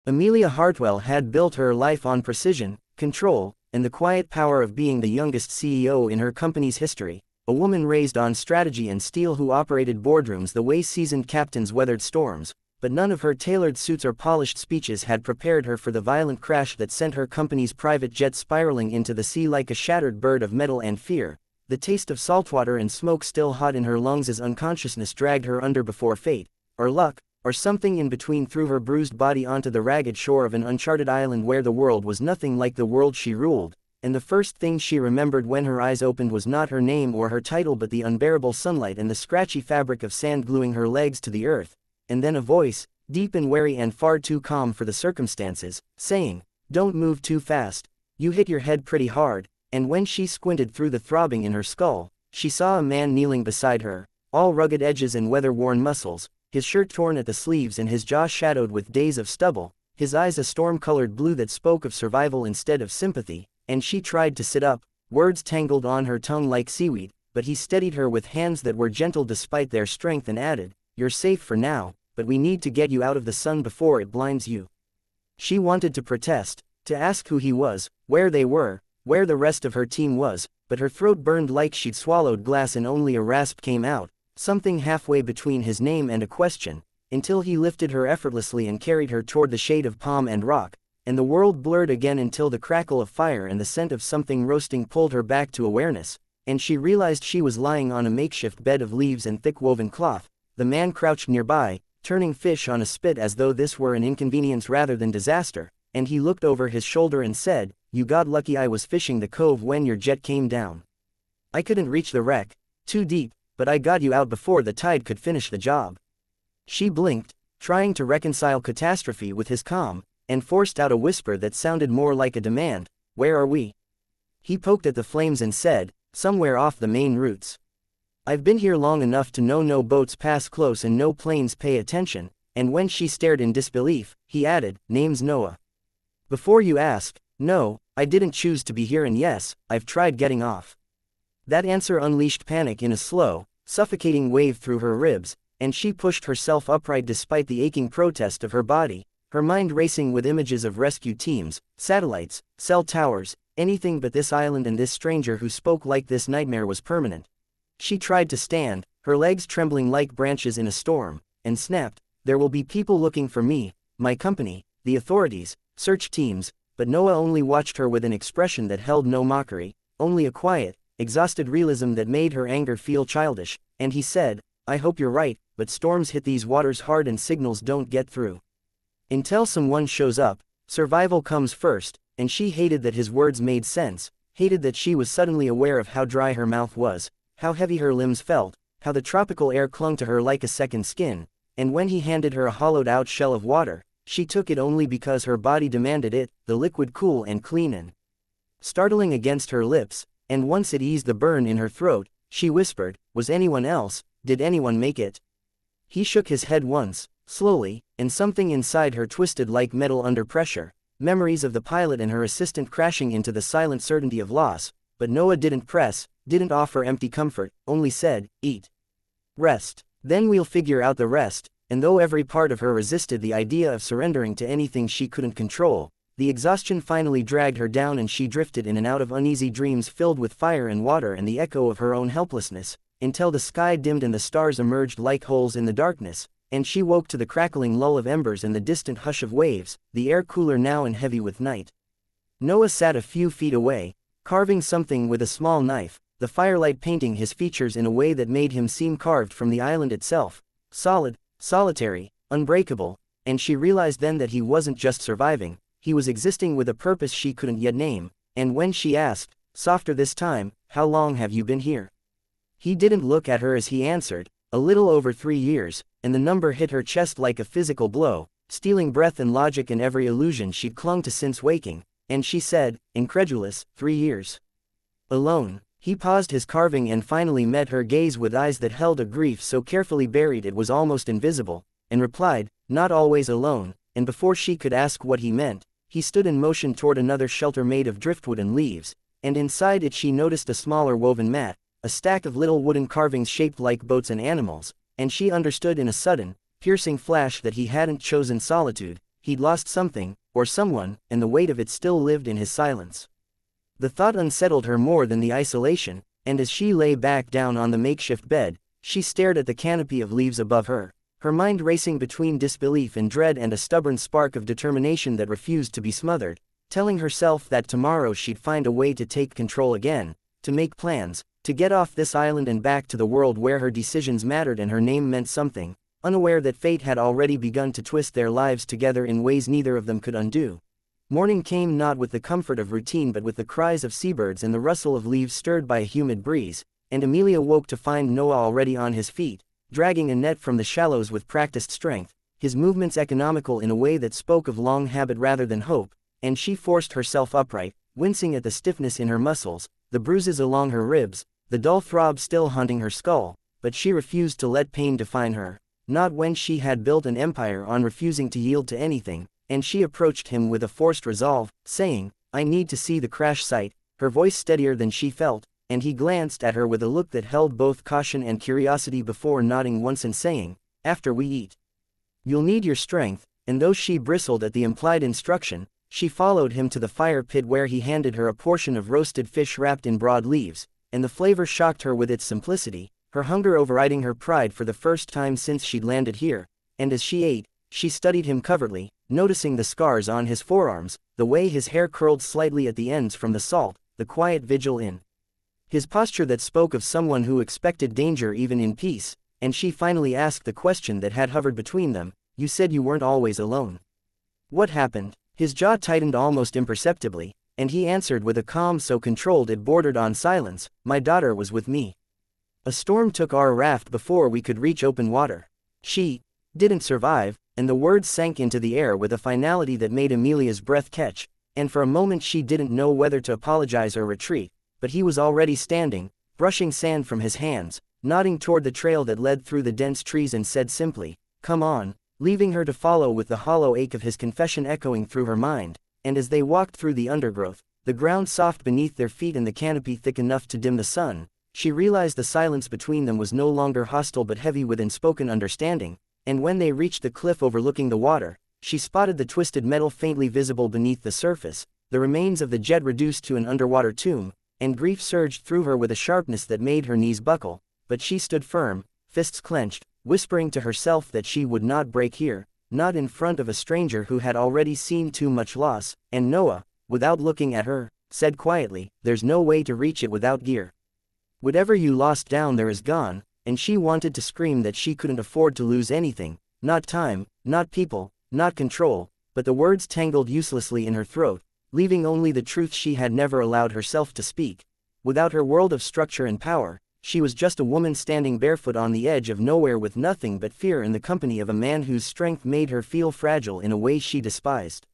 Amelia Hartwell had built her life on precision, control, and the quiet power of being the youngest CEO in her company's history, a woman raised on strategy and steel who operated boardrooms the way seasoned captains weathered storms, but none of her tailored suits or polished speeches had prepared her for the violent crash that sent her company's private jet spiraling into the sea like a shattered bird of metal and fear, the taste of saltwater and smoke still hot in her lungs as unconsciousness dragged her under before fate, or luck, or something in between threw her bruised body onto the ragged shore of an uncharted island where the world was nothing like the world she ruled, and the first thing she remembered when her eyes opened was not her name or her title but the unbearable sunlight and the scratchy fabric of sand gluing her legs to the earth, and then a voice, deep and wary and far too calm for the circumstances, saying, "Don't move too fast, you hit your head pretty hard," and when she squinted through the throbbing in her skull, she saw a man kneeling beside her, all rugged edges and weather-worn muscles, his shirt torn at the sleeves and his jaw shadowed with days of stubble, his eyes a storm-colored blue that spoke of survival instead of sympathy, and she tried to sit up, words tangled on her tongue like seaweed, but he steadied her with hands that were gentle despite their strength and added, "You're safe for now, but we need to get you out of the sun before it blinds you." She wanted to protest, to ask who he was, where they were, where the rest of her team was, but her throat burned like she'd swallowed glass and only a rasp came out, something halfway between his name and a question, until he lifted her effortlessly and carried her toward the shade of palm and rock, and the world blurred again until the crackle of fire and the scent of something roasting pulled her back to awareness, and she realized she was lying on a makeshift bed of leaves and thick woven cloth, the man crouched nearby, turning fish on a spit as though this were an inconvenience rather than disaster, and he looked over his shoulder and said, "You got lucky I was fishing the cove when your jet came down. I couldn't reach the wreck, too deep, but I got you out before the tide could finish the job." She blinked, trying to reconcile catastrophe with his calm, and forced out a whisper that sounded more like a demand, "Where are we?" He poked at the flames and said, "Somewhere off the main routes. I've been here long enough to know no boats pass close and no planes pay attention," and when she stared in disbelief, he added, "Name's Noah. Before you ask, no, I didn't choose to be here, and yes, I've tried getting off." That answer unleashed panic in a slow, suffocating wave through her ribs, and she pushed herself upright despite the aching protest of her body, her mind racing with images of rescue teams, satellites, cell towers, anything but this island and this stranger who spoke like this nightmare was permanent. She tried to stand, her legs trembling like branches in a storm, and snapped, "There will be people looking for me, my company, the authorities, search teams," but Noah only watched her with an expression that held no mockery, only a quiet, exhausted realism that made her anger feel childish, and he said, "I hope you're right, but storms hit these waters hard and signals don't get through. Until someone shows up, survival comes first," and she hated that his words made sense, hated that she was suddenly aware of how dry her mouth was, how heavy her limbs felt, how the tropical air clung to her like a second skin, and when he handed her a hollowed-out shell of water, she took it only because her body demanded it, the liquid cool and clean and startling against her lips, and once it eased the burn in her throat, she whispered, "Was anyone else, did anyone make it?" He shook his head once, slowly, and something inside her twisted like metal under pressure, memories of the pilot and her assistant crashing into the silent certainty of loss, but Noah didn't press, didn't offer empty comfort, only said, "Eat. Rest. Then we'll figure out the rest," and though every part of her resisted the idea of surrendering to anything she couldn't control, the exhaustion finally dragged her down and she drifted in and out of uneasy dreams filled with fire and water and the echo of her own helplessness, until the sky dimmed and the stars emerged like holes in the darkness, and she woke to the crackling lull of embers and the distant hush of waves, the air cooler now and heavy with night. Noah sat a few feet away, carving something with a small knife, the firelight painting his features in a way that made him seem carved from the island itself, solid, solitary, unbreakable, and she realized then that he wasn't just surviving, he was existing with a purpose she couldn't yet name, and when she asked, softer this time, "How long have you been here?" he didn't look at her as he answered, "A little over 3 years," and the number hit her chest like a physical blow, stealing breath and logic and every illusion she'd clung to since waking, and she said, incredulous, 3 years. Alone. He paused his carving and finally met her gaze with eyes that held a grief so carefully buried it was almost invisible, and replied, "Not always alone," and before she could ask what he meant, he stood in motion toward another shelter made of driftwood and leaves, and inside it she noticed a smaller woven mat, a stack of little wooden carvings shaped like boats and animals, and she understood in a sudden, piercing flash that he hadn't chosen solitude, he'd lost something, or someone, and the weight of it still lived in his silence. The thought unsettled her more than the isolation, and as she lay back down on the makeshift bed, she stared at the canopy of leaves above her, her mind racing between disbelief and dread and a stubborn spark of determination that refused to be smothered, telling herself that tomorrow she'd find a way to take control again, to make plans, to get off this island and back to the world where her decisions mattered and her name meant something, unaware that fate had already begun to twist their lives together in ways neither of them could undo. Morning came not with the comfort of routine but with the cries of seabirds and the rustle of leaves stirred by a humid breeze, and Amelia woke to find Noah already on his feet, dragging a net from the shallows with practiced strength, his movements economical in a way that spoke of long habit rather than hope, and she forced herself upright, wincing at the stiffness in her muscles, the bruises along her ribs, the dull throb still haunting her skull, but she refused to let pain define her, not when she had built an empire on refusing to yield to anything, and she approached him with a forced resolve, saying, "I need to see the crash site," her voice steadier than she felt, and he glanced at her with a look that held both caution and curiosity before nodding once and saying, "After we eat. You'll need your strength," and though she bristled at the implied instruction, she followed him to the fire pit where he handed her a portion of roasted fish wrapped in broad leaves, and the flavor shocked her with its simplicity, her hunger overriding her pride for the first time since she'd landed here, and as she ate, she studied him covertly, noticing the scars on his forearms, the way his hair curled slightly at the ends from the salt, the quiet vigil in his posture that spoke of someone who expected danger even in peace, and she finally asked the question that had hovered between them, "You said you weren't always alone. What happened?" His jaw tightened almost imperceptibly, and he answered with a calm so controlled it bordered on silence, "My daughter was with me. A storm took our raft before we could reach open water. She didn't survive," and the words sank into the air with a finality that made Amelia's breath catch, and for a moment she didn't know whether to apologize or retreat, but he was already standing, brushing sand from his hands, nodding toward the trail that led through the dense trees and said simply, "Come on," leaving her to follow with the hollow ache of his confession echoing through her mind, and as they walked through the undergrowth, the ground soft beneath their feet and the canopy thick enough to dim the sun, she realized the silence between them was no longer hostile but heavy with unspoken understanding, and when they reached the cliff overlooking the water, she spotted the twisted metal faintly visible beneath the surface, the remains of the jet reduced to an underwater tomb, and grief surged through her with a sharpness that made her knees buckle, but she stood firm, fists clenched, whispering to herself that she would not break here, not in front of a stranger who had already seen too much loss, and Noah, without looking at her, said quietly, "There's no way to reach it without gear. Whatever you lost down there is gone," and she wanted to scream that she couldn't afford to lose anything, not time, not people, not control, but the words tangled uselessly in her throat, leaving only the truth she had never allowed herself to speak. Without her world of structure and power, she was just a woman standing barefoot on the edge of nowhere with nothing but fear in the company of a man whose strength made her feel fragile in a way she despised.